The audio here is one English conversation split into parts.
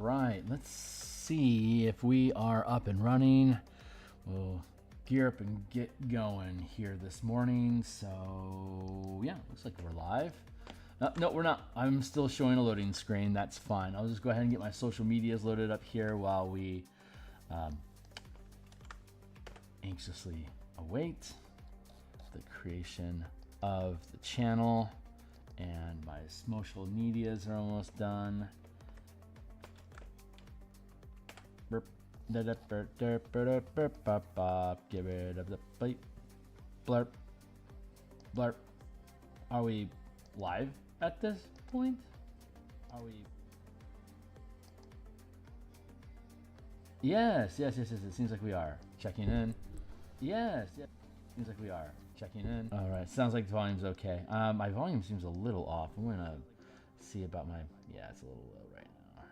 right, let's see if we are up and running. We'll gear up and get going here this morning. So yeah, looks like we're live. No, we're not. I'm still showing a loading screen. That's fine. I'll just go ahead and get my social medias loaded up here while we anxiously await the creation of the channel. And my social medias are almost done. Burp. Give it up the bite. Blurp. Blurp. Are we live at this point? Are we? Yes. It seems like we are. Checking in. Yes. Seems like we are. Checking in. All right. Sounds like the volume's okay. My volume seems a little off. I'm gonna see about my. Yeah, it's a little low right now.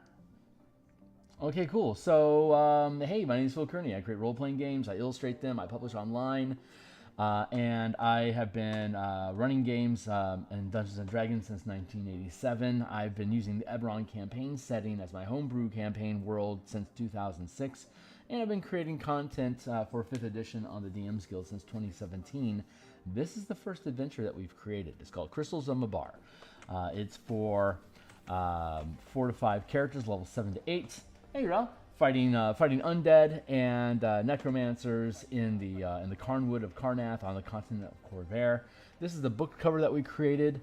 Okay, cool. So, hey, my name is Theurgy. I create role-playing games. I illustrate them. I publish online, and I have been running games in Dungeons and Dragons since 1987. I've been using the Eberron campaign setting as my homebrew campaign world since 2006. And I've been creating content for 5th edition on the DMsGuild since 2017. This is the first adventure that we've created. It's called Crystals of Mabar. It's for 4 to 5 characters, level 7 to 8. Hey, Ralph. Fighting undead and necromancers in the Carnwood of Karnath on the continent of Corvair. This is the book cover that we created.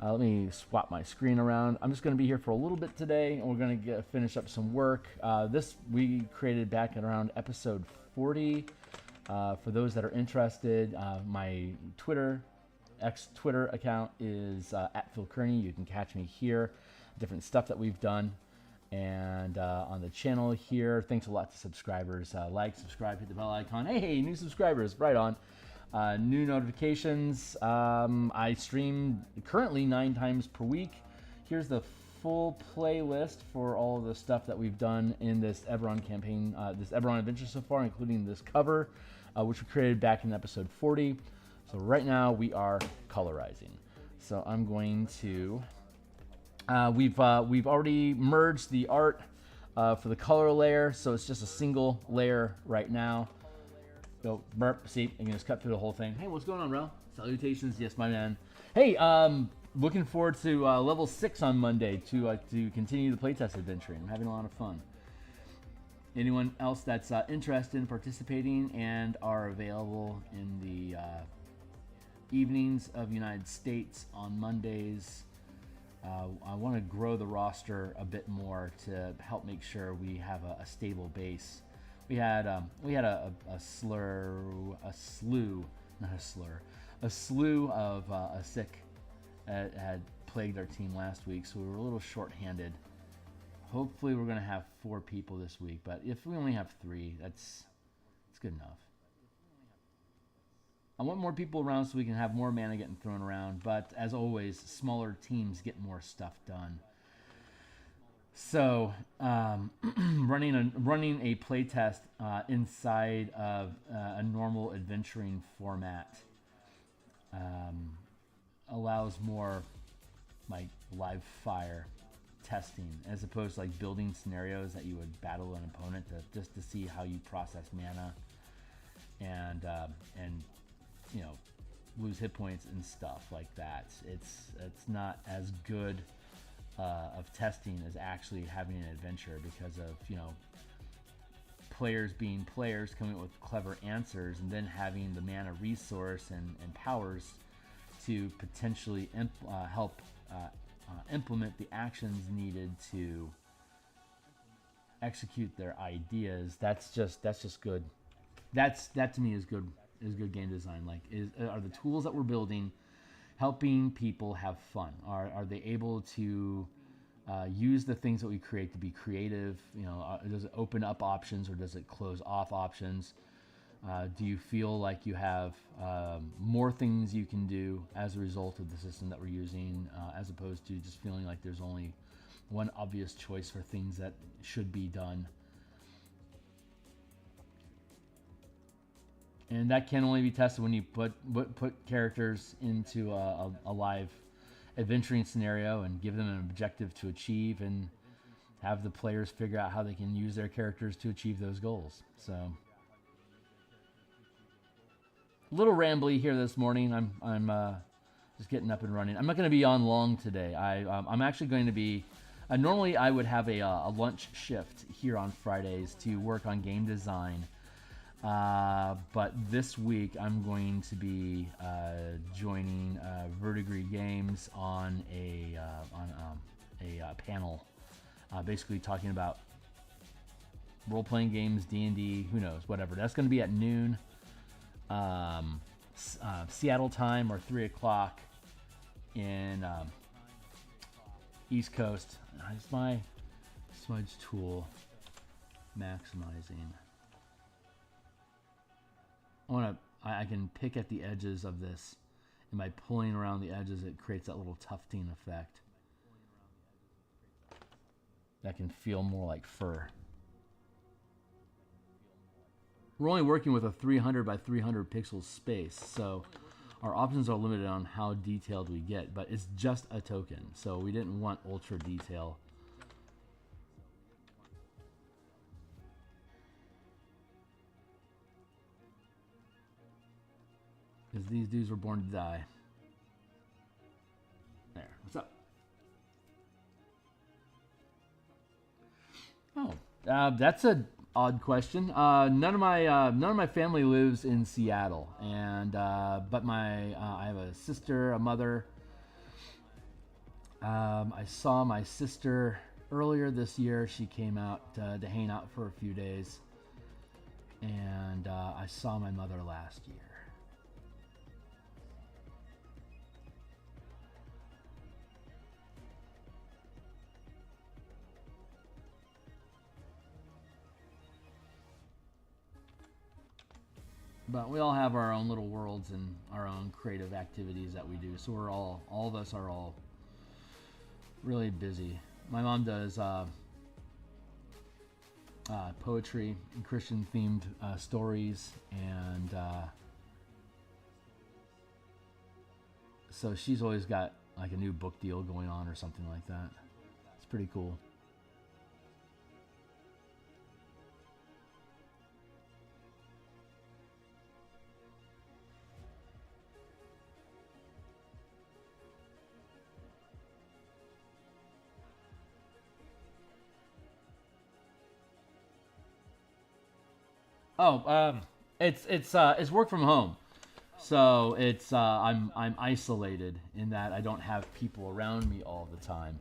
Let me swap my screen around. I'm just going to be here for a little bit today, and we're going to finish up some work. This we created back at around episode 40. For those that are interested, my Twitter account is at Theurgy. You can catch me here. Different stuff that we've done. And on the channel here, thanks a lot to subscribers. Like, subscribe, hit the bell icon. Hey, new subscribers, right on. New notifications. I stream currently 9 times per week. Here's the full playlist for all of the stuff that we've done in this Eberron campaign, this Eberron adventure so far, including this cover, which we created back in episode 40. So right now we are colorizing. So I'm going to. We've already merged the art for the color layer, so it's just a single layer right now. Go burp. See, I can just cut through the whole thing. Hey, what's going on, Rel? Salutations, yes, my man. Hey, looking forward to level 6 on Monday to continue the playtest adventure. I'm having a lot of fun. Anyone else that's interested in participating and are available in the evenings of United States on Mondays? I want to grow the roster a bit more to help make sure we have a stable base. We had a slew of a sick had plagued our team last week, so we were a little short-handed. Hopefully, we're going to have 4 people this week, but if we only have 3, that's good enough. I want more people around so we can have more mana getting thrown around, but as always, smaller teams get more stuff done. So, running a playtest inside of a normal adventuring format allows more like live fire testing, as opposed to like building scenarios that you would battle an opponent just to see how you process mana and you know, lose hit points and stuff like that. It's not as good of testing as actually having an adventure, because of, you know, players being players, coming up with clever answers, and then having the mana resource and powers to potentially help implement the actions needed to execute their ideas. That's just good. That to me is good. Is good game design. Like, are the tools that we're building helping people have fun? Are they able to use the things that we create to be creative? You know, does it open up options or does it close off options? Do you feel like you have more things you can do as a result of the system that we're using, as opposed to just feeling like there's only one obvious choice for things that should be done? And that can only be tested when you put characters into a live adventuring scenario and give them an objective to achieve. And have the players figure out how they can use their characters to achieve those goals. So, a little rambly here this morning. I'm just getting up and running. I'm not going to be on long today. I'm actually going to be. Normally, I would have a lunch shift here on Fridays to work on game design. But this week, I'm going to be joining Vertigree Games on a panel, basically talking about role-playing games, D&D, who knows, whatever. That's going to be at noon, Seattle time, or 3 o'clock in East Coast. It's my smudge tool maximizing. I can pick at the edges of this, and by pulling around the edges, it creates that little tufting effect that can feel more like fur. We're only working with a 300 by 300 pixels space, so our options are limited on how detailed we get, but it's just a token, so we didn't want ultra detail. Because these dudes were born to die. There, what's up? Oh, that's a odd question. None of my family lives in Seattle, and but I have a sister, a mother. I saw my sister earlier this year. She came out to hang out for a few days, and I saw my mother last year. But we all have our own little worlds and our own creative activities that we do. So we're all of us are all really busy. My mom does poetry and Christian themed stories, and so she's always got like a new book deal going on or something like that. It's pretty cool. Oh, it's work from home, so it's I'm isolated in that I don't have people around me all the time.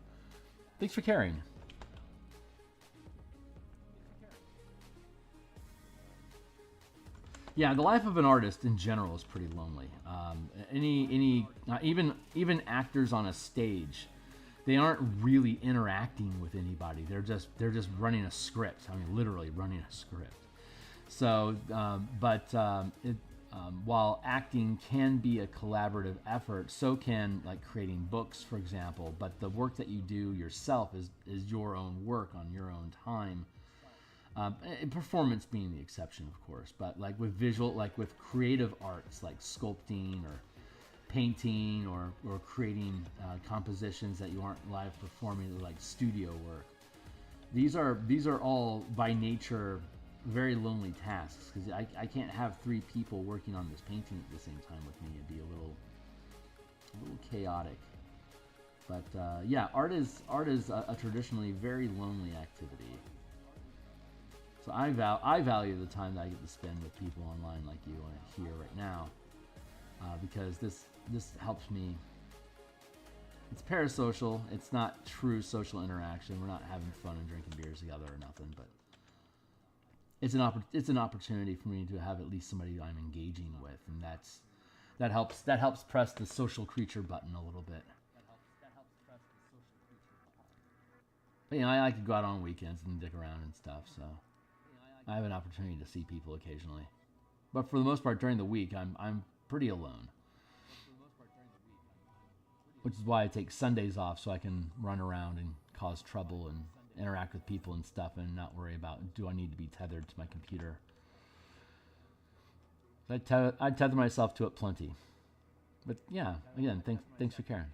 Thanks for caring. Yeah, the life of an artist in general is pretty lonely. Even actors on a stage, they aren't really interacting with anybody. They're just running a script. I mean, literally running a script. So, while acting can be a collaborative effort, so can like creating books, for example. But the work that you do yourself is your own work on your own time. Performance being the exception, of course. But like with with creative arts, like sculpting or painting or creating compositions that you aren't live performing, like studio work. These are all by nature very lonely tasks, because I can't have 3 people working on this painting at the same time with me. It'd be a little chaotic. But yeah, art is a traditionally very lonely activity. So I value the time that I get to spend with people online like you and here right now, because this helps me. It's parasocial. It's not true social interaction. We're not having fun and drinking beers together or nothing, but it's an opportunity for me to have at least somebody I'm engaging with, and that helps press the social creature button a little bit. But I like to go out on weekends and dick around and stuff, so I have an opportunity to see people occasionally. But for the most part, during the week, I'm pretty alone, which is why I take Sundays off, so I can run around and cause trouble and interact with people and stuff, and not worry about, do I need to be tethered to my computer. I tether myself to it plenty. But yeah, again, thanks for caring.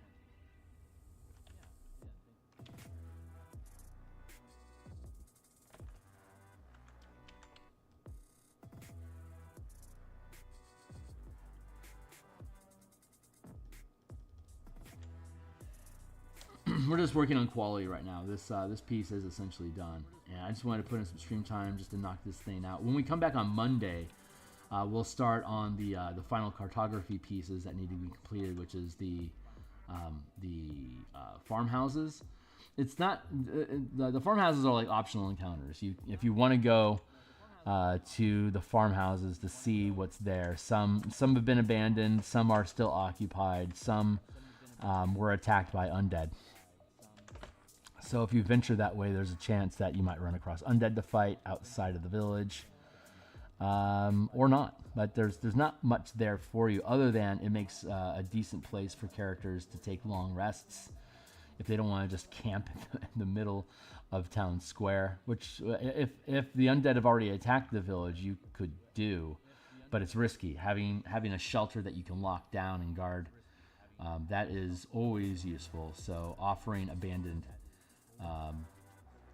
we're just working on quality right now. This piece is essentially done, and I just wanted to put in some stream time just to knock this thing out. When we come back on Monday, we'll start on the final cartography pieces that need to be completed, which is the farmhouses. It's not the farmhouses are like optional encounters. If you want to go to the farmhouses to see what's there, some have been abandoned, some are still occupied, some were attacked by undead. So if you venture that way, there's a chance that you might run across undead to fight outside of the village, or not. But there's not much there for you, other than it makes a decent place for characters to take long rests if they don't want to just camp in the middle of town square. Which, if the undead have already attacked the village, you could do, but it's risky. Having a shelter that you can lock down and guard, that is always useful. So offering abandoned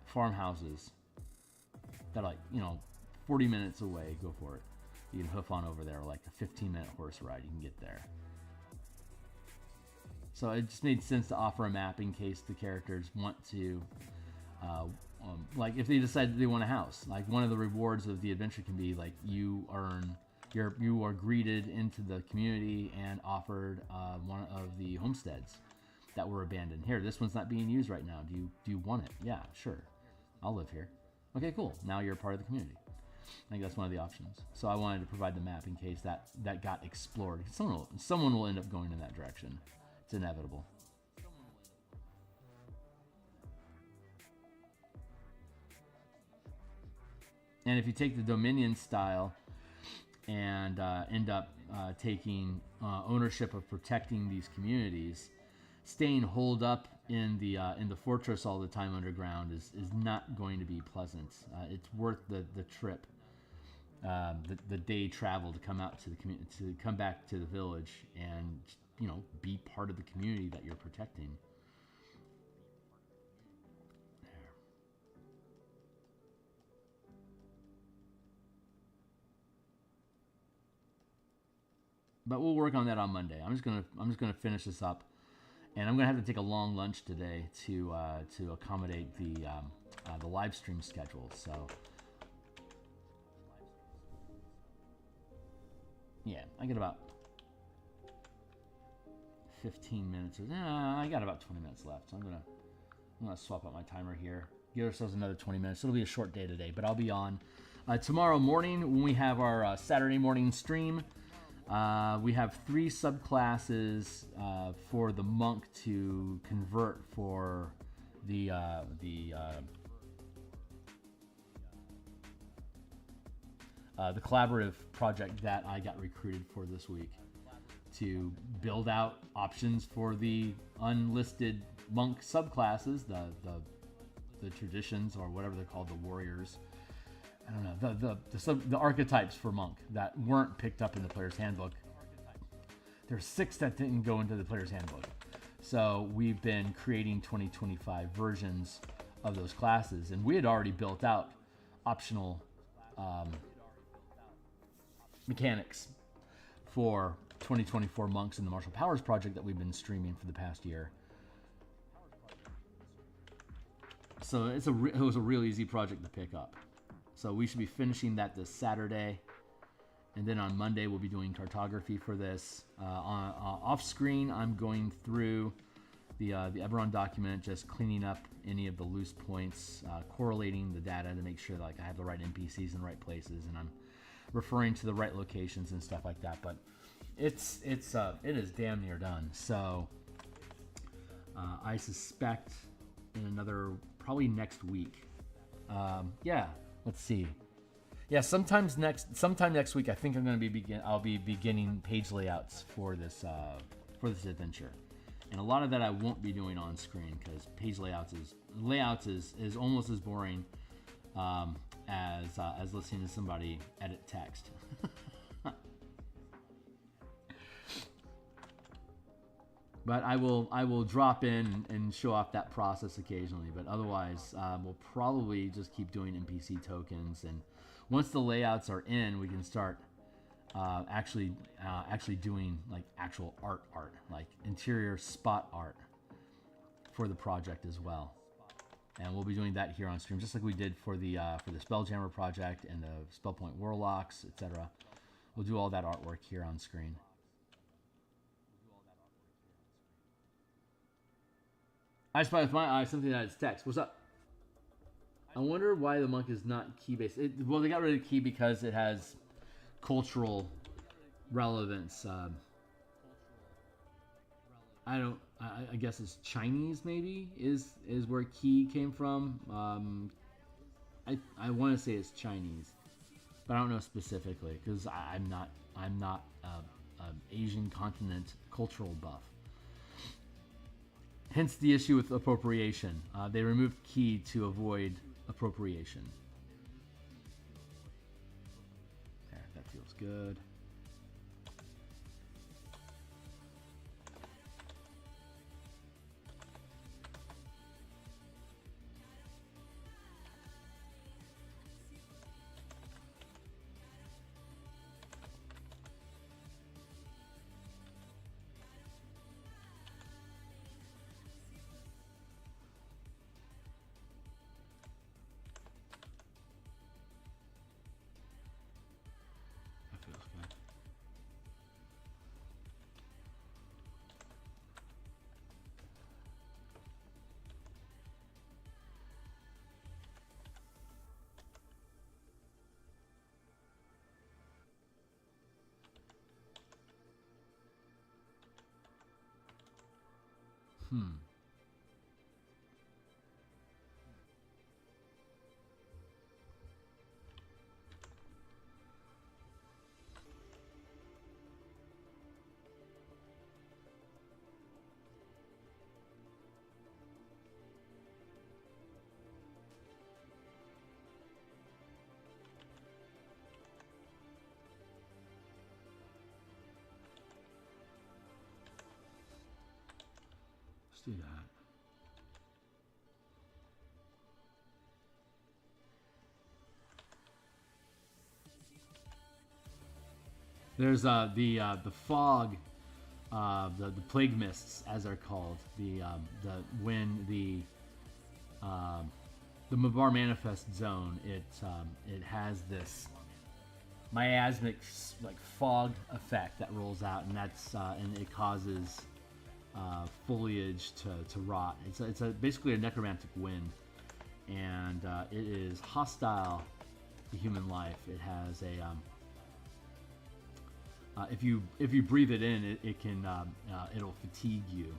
farmhouses that are like 40 minutes away, go for it. You can hoof on over there, like a 15-minute horse ride. You can get there. So it just made sense to offer a map in case the characters want to, like if they decide they want a house. Like one of the rewards of the adventure can be like you are greeted into the community and offered one of the homesteads that were abandoned. Here, this one's not being used right now. Do you want it? Yeah, sure. I'll live here. Okay, cool. Now you're a part of the community. I think that's one of the options. So I wanted to provide the map in case that got explored. Someone will end up going in that direction. It's inevitable. And if you take the Dominion style and end up taking ownership of protecting these communities, staying holed up in the fortress all the time underground is not going to be pleasant. It's worth the trip, the day travel to come out to the community, to come back to the village and be part of the community that you're protecting. There. But we'll work on that on Monday. I'm just gonna finish this up. And I'm gonna have to take a long lunch today to accommodate the live stream schedule. So yeah, I get about 15 minutes. I got about 20 minutes left. So I'm gonna swap out my timer here. Give ourselves another 20 minutes. It'll be a short day today, but I'll be on tomorrow morning when we have our Saturday morning stream. We have 3 subclasses for the monk to convert for the collaborative project that I got recruited for this week, to build out options for the unlisted monk subclasses, the traditions, or whatever they're called, the warriors. I don't know, the archetypes for monk that weren't picked up in the player's handbook. There's 6 that didn't go into the player's handbook. So we've been creating 2025 versions of those classes, and we had already built out optional mechanics for 2024 monks in the Martial Powers project that we've been streaming for the past year. So it was a real easy project to pick up. So we should be finishing that this Saturday, and then on Monday we'll be doing cartography for this. Off screen, I'm going through the Eberron document, just cleaning up any of the loose points, correlating the data to make sure like I have the right NPCs in the right places, and I'm referring to the right locations and stuff like that. But it is damn near done. So I suspect in another, probably next week. Yeah. Let's see. Yeah, sometime next week, I think I'm going to I'll be beginning page layouts for this adventure, and a lot of that I won't be doing on screen because page layouts is almost as boring as listening to somebody edit text. But I will drop in and show off that process occasionally. But otherwise, we'll probably just keep doing NPC tokens. And once the layouts are in, we can start actually doing like actual art, like interior spot art for the project as well. And we'll be doing that here on stream, just like we did for the Spelljammer project and the Point Warlocks, etc. We'll do all that artwork here on screen. I spy with my eye something that is text. What's up? I wonder why the monk is not key-based. Well, they got rid of key because it has cultural relevance. I guess it's Chinese, maybe, is where key came from. I want to say it's Chinese, but I don't know specifically because I'm not Asian continent cultural buff. Hence the issue with appropriation. They removed key to avoid appropriation. There, that feels good. Let's do that. There's the fog, the plague mists, as they're called. When the Mabar Manifest Zone, it has this miasmic like fog effect that rolls out, and and it causes foliage to rot. It's basically a necromantic wind, and it is hostile to human life. It has a if you breathe it in, it'll fatigue you.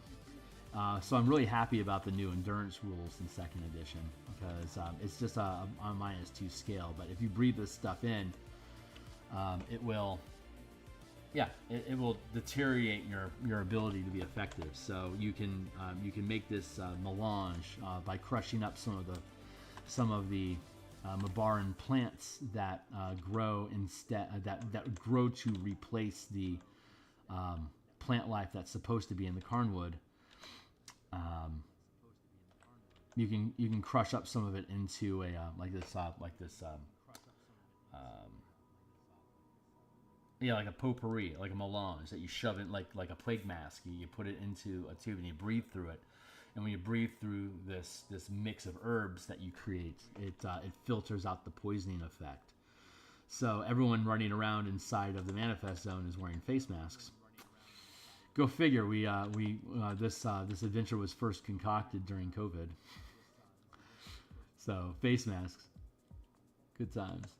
So I'm really happy about the new endurance rules in 2nd edition because it's just on -2 scale. But if you breathe this stuff in, it will deteriorate your ability to be effective. So you can make this melange by crushing up some of the Mabaran plants that grow that grow to replace the plant life that's supposed to be in the Carnwood. You can crush up some of it into a like a potpourri, like a melange that you shove in like a plague mask. You put it into a tube and you breathe through it. And when you breathe through this mix of herbs that you create, it filters out the poisoning effect. So everyone running around inside of the Manifest Zone is wearing face masks. Go figure. This adventure was first concocted during COVID. So face masks, good times.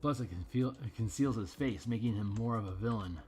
Plus, it conceals his face, making him more of a villain.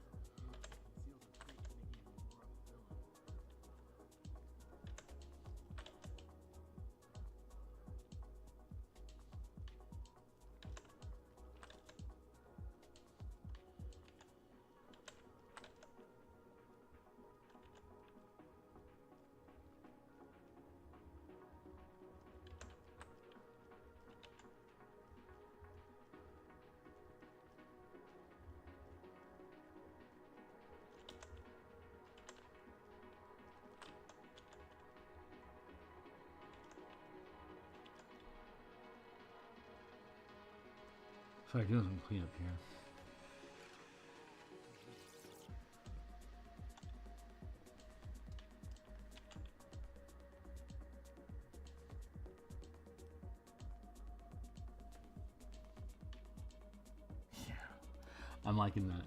So I do some cleanup here. Yeah, I'm liking that.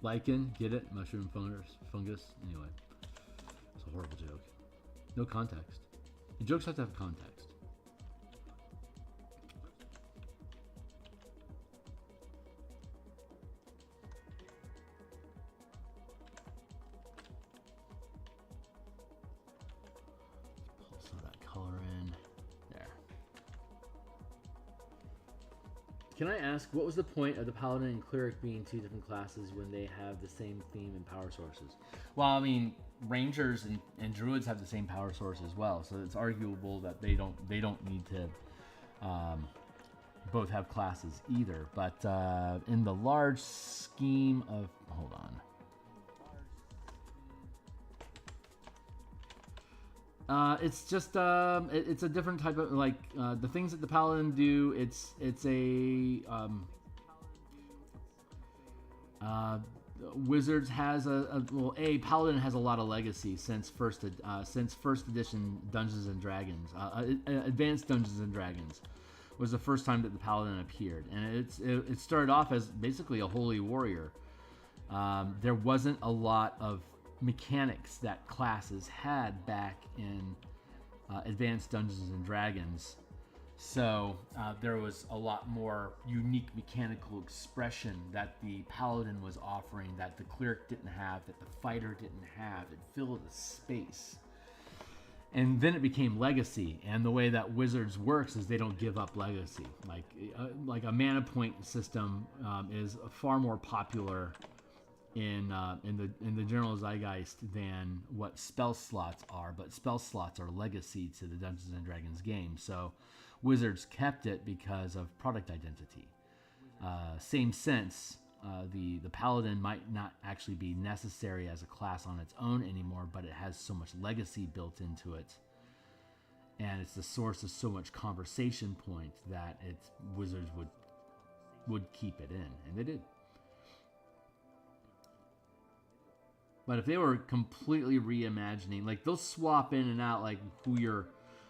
Lichen, get it? Mushroom fungus. Anyway, it's a horrible joke. No context. The jokes have to have context. Pull some of that color in. There. Can I ask, what was the point of the Paladin and Cleric being two different classes when they have the same theme and power sources? Well, I mean, Rangers and Druids have the same power source as well, so it's arguable that they don't need to both have classes either. But in the large scheme of, hold on. It's just it's a different type of, like, the things that the Paladin do. It's a Wizards has a Paladin has a lot of legacy since first edition Dungeons and Dragons. Advanced Dungeons and Dragons was the first time that the Paladin appeared, and it started off as basically a holy warrior. There wasn't a lot of mechanics that classes had back in Advanced Dungeons and Dragons, so there was a lot more unique mechanical expression that the Paladin was offering that the Cleric didn't have, that the Fighter didn't have. It filled a space. And then it became legacy, and the way that Wizards works is they don't give up legacy. Like a mana point system is far more popular in the general zeitgeist than what spell slots are, but spell slots are legacy to the Dungeons and Dragons game. So Wizards kept it because of product identity. Same sense, the Paladin might not actually be necessary as a class on its own anymore, but it has so much legacy built into it, and it's the source of so much conversation point that Wizards would keep it in, and they did. But if they were completely reimagining, like, they'll swap in and out, like, who you're,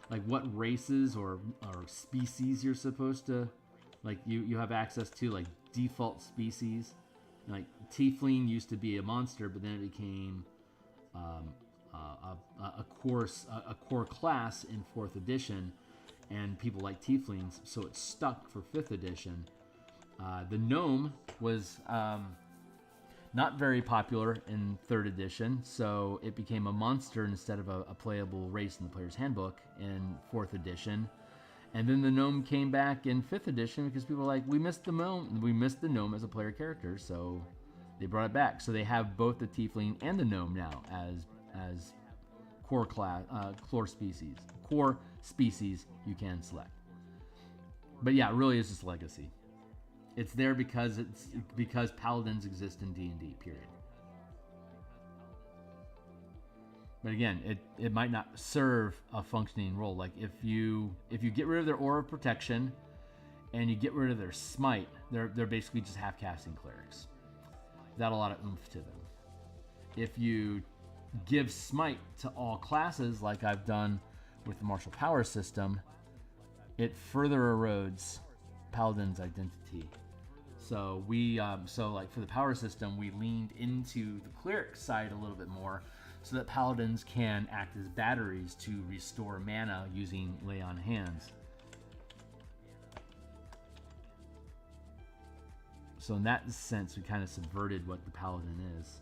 like, what races or species you're supposed to, like, you have access to, like, default species. Like, Tiefling used to be a monster, but then it became a core class in 4th edition, and people like Tieflings, so it stuck for 5th edition. The Gnome was not very popular in 3rd edition, so it became a monster instead of a playable race in the player's handbook in 4th edition. And then the Gnome came back in 5th edition because people were like, we missed the Gnome as a player character, so they brought it back. So they have both the Tiefling and the Gnome now as core species you can select. But yeah, it really is just legacy. It's there because Paladins exist in D&D, period. But again, it might not serve a functioning role. Like, if you get rid of their Aura of Protection and you get rid of their Smite, they're basically just half-casting clerics without a lot of oomph to them. If you give Smite to all classes, like I've done with the martial power system, it further erodes Paladin's identity. So like for the power system, we leaned into the cleric side a little bit more, so that Paladins can act as batteries to restore mana using lay on hands. So in that sense, we kind of subverted what the Paladin is.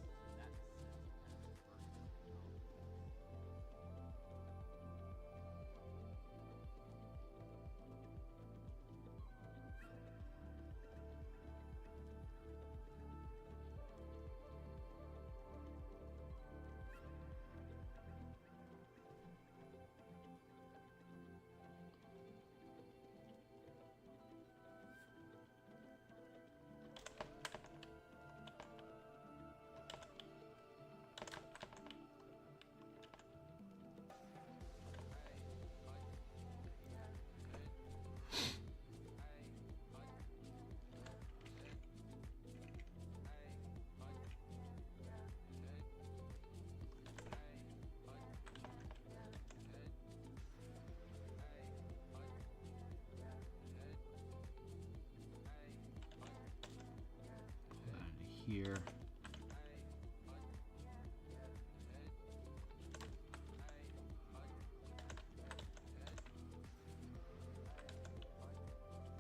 here.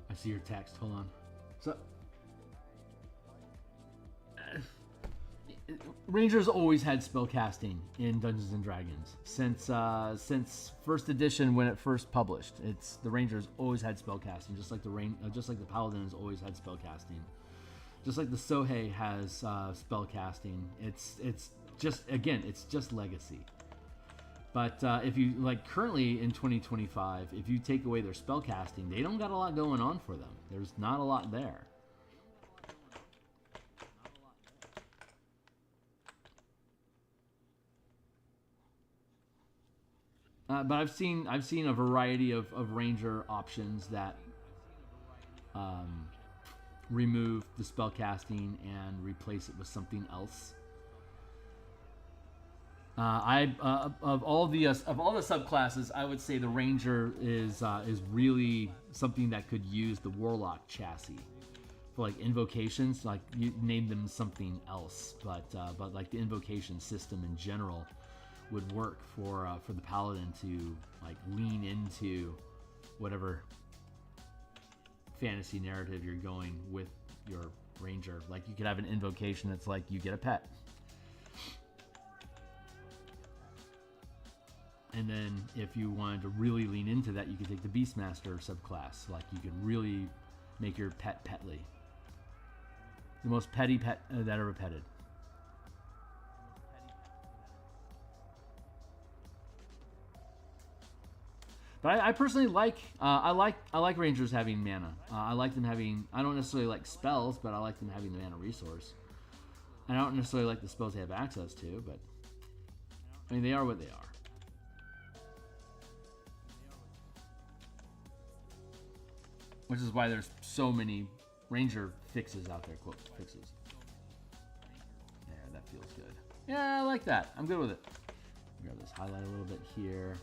I see your text. Hold on. So, Rangers always had spellcasting in Dungeons and Dragons since first edition when it first published. It's the Rangers always had spellcasting, just like the Paladins always had spellcasting, just like the Sohei has spellcasting. It's just legacy. But if you like currently in 2025, if you take away their spellcasting, they don't got a lot going on for them. There's not a lot there. But I've seen a variety of Ranger options that remove the spellcasting and replace it with something else. Of all the subclasses, I would say the Ranger is really something that could use the Warlock chassis for like invocations. Like you name them something else, but like the invocation system in general would work for the Paladin to like lean into whatever fantasy narrative you're going with your Ranger. Like you could have an invocation that's like you get a pet. And then if you wanted to really lean into that, you could take the Beastmaster subclass. Like you could really make your pet petly. The most petty pet that ever petted. But I personally like I like Rangers having mana. I like them having. I don't necessarily like spells, but I like them having the mana resource. I don't necessarily like the spells they have access to, but I mean they are what they are. Which is why there's so many Ranger fixes out there. Quote fixes. Yeah, that feels good. Yeah, I like that. I'm good with it. Grab this highlight a little bit here.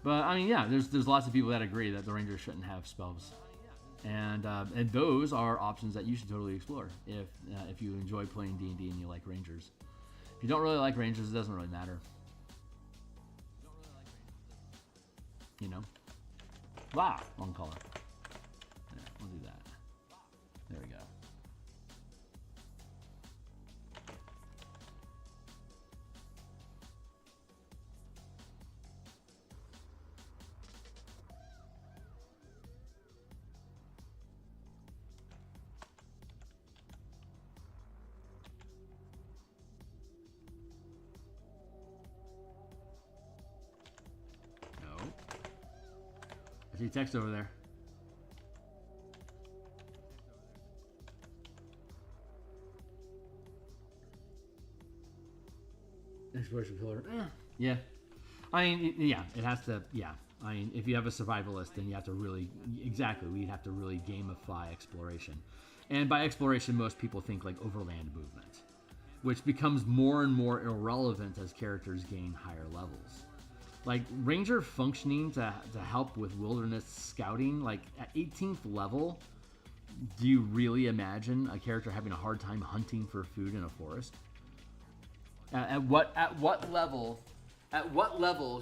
But I mean, yeah, there's lots of people that agree that the Rangers shouldn't have spells, and those are options that you should totally explore if you enjoy playing D&D and you like Rangers. If you don't really like Rangers, it doesn't really matter. You know, wow, wrong color. Yeah, we'll do that. There we go. I see text over there. Exploration pillar. Yeah. I mean, yeah, it has to, yeah. I mean, if you have a survivalist, then you have to really, exactly, we'd have to really gamify exploration. And by exploration, most people think like overland movement, which becomes more and more irrelevant as characters gain higher levels. Like Ranger functioning to help with wilderness scouting, like at 18th level, do you really imagine a character having a hard time hunting for food in a forest? At what level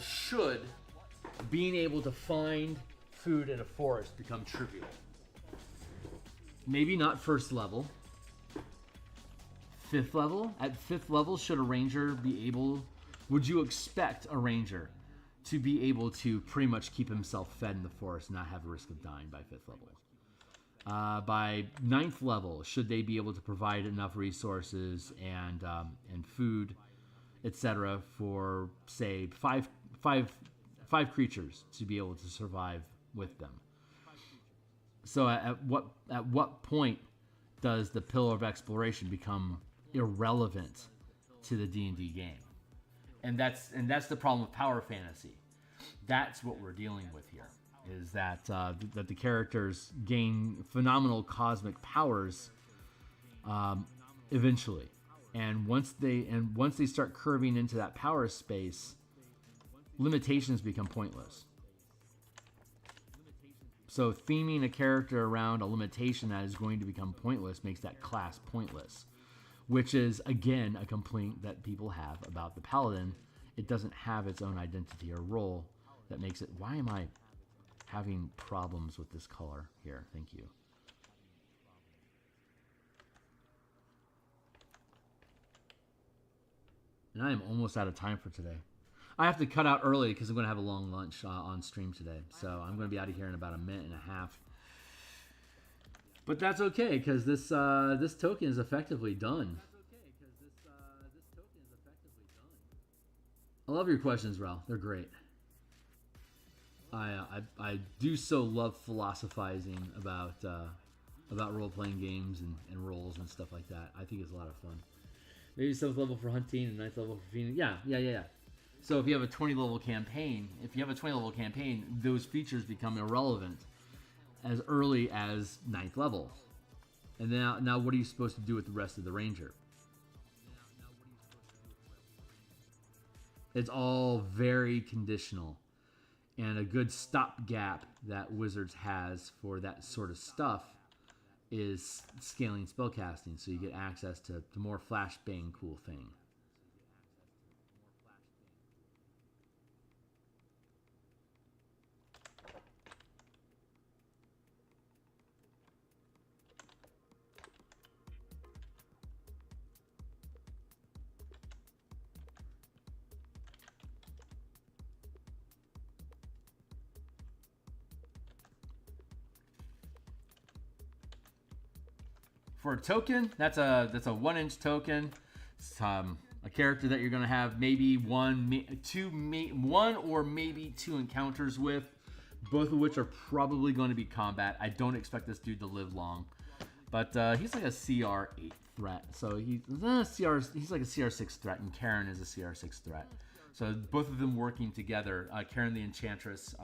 should being able to find food in a forest become trivial? Maybe not first level. 5th level? At 5th level, should a Ranger be able? Would you expect a Ranger to be able to pretty much keep himself fed in the forest and not have a risk of dying by 5th level? By 9th level, should they be able to provide enough resources and food, etc., for say five creatures to be able to survive with them? So at what point does the Pillar of Exploration become irrelevant to the D&D game? And that's the problem with power fantasy. That's what we're dealing with here. Is that that the characters gain phenomenal cosmic powers eventually, and once they start curving into that power space, limitations become pointless. So theming a character around a limitation that is going to become pointless makes that class pointless, which is, again, a complaint that people have about the Paladin. It doesn't have its own identity or role that makes it... Why am I having problems with this color here? Thank you. And I am almost out of time for today. I have to cut out early because I'm going to have a long lunch on stream today. So I'm going to be out of here in about a minute and a half. But that's okay because this token is effectively done. I love your questions, Ralph. They're great. I do so love philosophizing about role-playing games and roles and stuff like that. I think it's a lot of fun. Maybe 7th level for hunting and 9th level for feeding. Yeah. So if you have a 20-level campaign, those features become irrelevant as early as 9th level. And now what are you supposed to do with the rest of the Ranger? It's all very conditional. And a good stopgap that Wizards has for that sort of stuff is scaling spellcasting, so you get access to the more flashbang cool thing. For a token, that's a 1-inch token. It's, a character that you're going to have maybe one or maybe two encounters with, both of which are probably going to be combat. I don't expect this dude to live long, but he's like a CR8 threat. So he's like a CR6 threat, and Karen is a CR6 threat. So both of them working together. Karen the Enchantress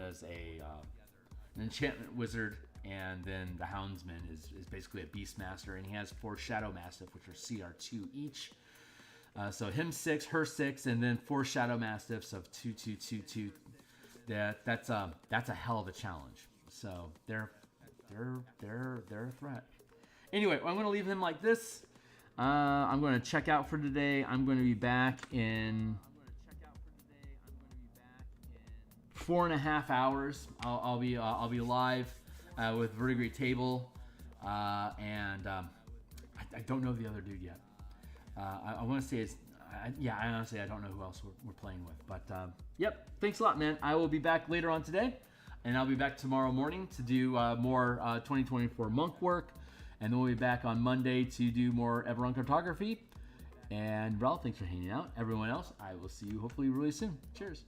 is an enchantment wizard. And then the Houndsman is basically a Beastmaster, and he has 4 Shadow Mastiff, which are CR2 each. So him 6, her 6, and then 4 Shadow Mastiffs of 2, 2, 2, 2. That's a hell of a challenge. So they're a threat. Anyway, I'm going to leave him like this. I'm going to check out for today. I'm going to be back in 4.5 hours. I'll be live. With Verdigris Table, and I don't know the other dude yet. I want to say it's, I honestly don't know who else we're playing with. But, yep, thanks a lot, man. I will be back later on today, and I'll be back tomorrow morning to do more 2024 monk work, and then we'll be back on Monday to do more Eberron cartography. And, Ralph, thanks for hanging out. Everyone else, I will see you hopefully really soon. Cheers.